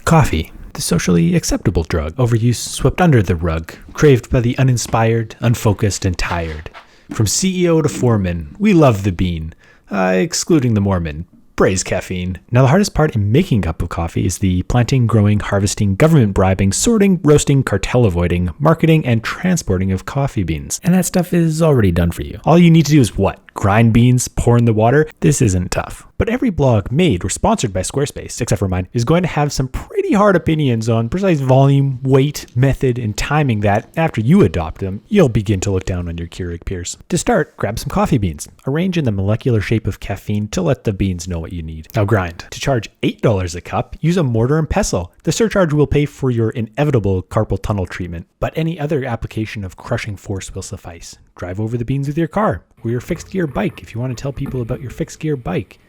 Coffee, the socially acceptable drug, overuse swept under the rug, craved by the uninspired, unfocused, and tired. From CEO to foreman, we love the bean, excluding the Mormon. Praise caffeine. Now, the hardest part in making a cup of coffee is the planting, growing, harvesting, government bribing, sorting, roasting, cartel avoiding, marketing, and transporting of coffee beans. And that stuff is already done for you. All you need to do is what? Grind beans, pour in the water? This isn't tough. But every blog made or sponsored by Squarespace, except for mine, is going to have some pretty hard opinions on precise volume, weight, method, and timing that, after you adopt them, you'll begin to look down on your Keurig peers. To start, grab some coffee beans. Arrange in the molecular shape of caffeine to let the beans know what you need. Now grind. To charge $8 a cup, use a mortar and pestle. The surcharge will pay for your inevitable carpal tunnel treatment, but any other application of crushing force will suffice. Drive over the beans with your car or your fixed gear bike if you want to tell people about your fixed gear bike.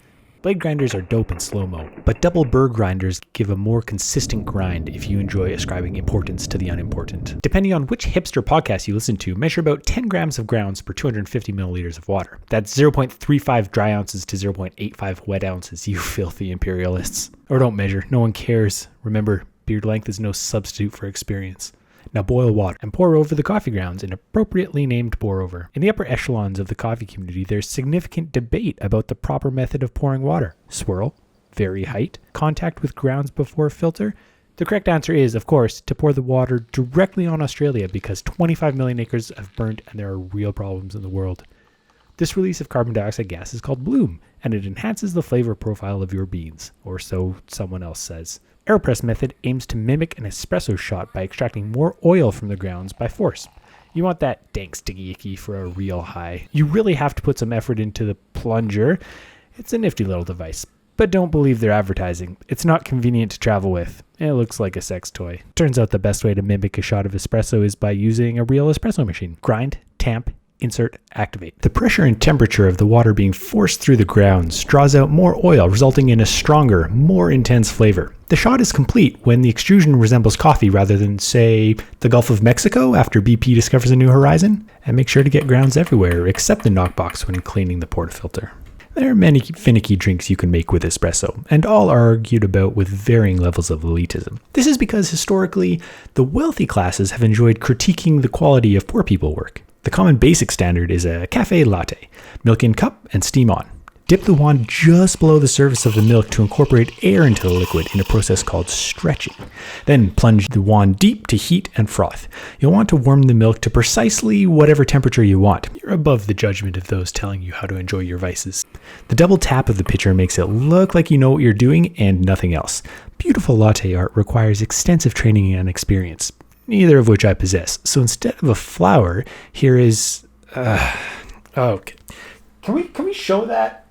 Blade grinders are dope in slow-mo, but double burr grinders give a more consistent grind if you enjoy ascribing importance to the unimportant. Depending on which hipster podcast you listen to, measure about 10 grams of grounds per 250 milliliters of water. That's 0.35 dry ounces to 0.85 wet ounces, you filthy imperialists. Or don't measure, no one cares. Remember, beard length is no substitute for experience. Now boil water and pour over the coffee grounds in appropriately named pour-over. In the upper echelons of the coffee community, there's significant debate about the proper method of pouring water. Swirl, vary height, contact with grounds before filter. The correct answer is, of course, to pour the water directly on Australia because 25 million acres have burnt and there are real problems in the world. This release of carbon dioxide gas is called bloom, and it enhances the flavor profile of your beans, or so someone else says. Areopress method aims to mimic an espresso shot by extracting more oil from the grounds by force. You want that dank sticky icky for a real high. You really have to put some effort into the plunger. It's a nifty little device, but don't believe their advertising. It's not convenient to travel with. It looks like a sex toy. Turns out the best way to mimic a shot of espresso is by using a real espresso machine. Grind, tamp, insert, activate. The pressure and temperature of the water being forced through the grounds draws out more oil, resulting in a stronger, more intense flavor. The shot is complete when the extrusion resembles coffee rather than, say, the Gulf of Mexico after BP discovers a new horizon. And make sure to get grounds everywhere except the knockbox when cleaning the portafilter. There are many finicky drinks you can make with espresso, and all are argued about with varying levels of elitism. This is because historically, the wealthy classes have enjoyed critiquing the quality of poor people work. The common basic standard is a cafe latte, milk in cup and steam on. Dip the wand just below the surface of the milk to incorporate air into the liquid in a process called stretching. Then plunge the wand deep to heat and froth. You'll want to warm the milk to precisely whatever temperature you want. You're above the judgment of those telling you how to enjoy your vices. The double tap of the pitcher makes it look like you know what you're doing and nothing else. Beautiful latte art requires extensive training and experience, neither of which I possess. So instead of a flower, here is okay. Can we show that?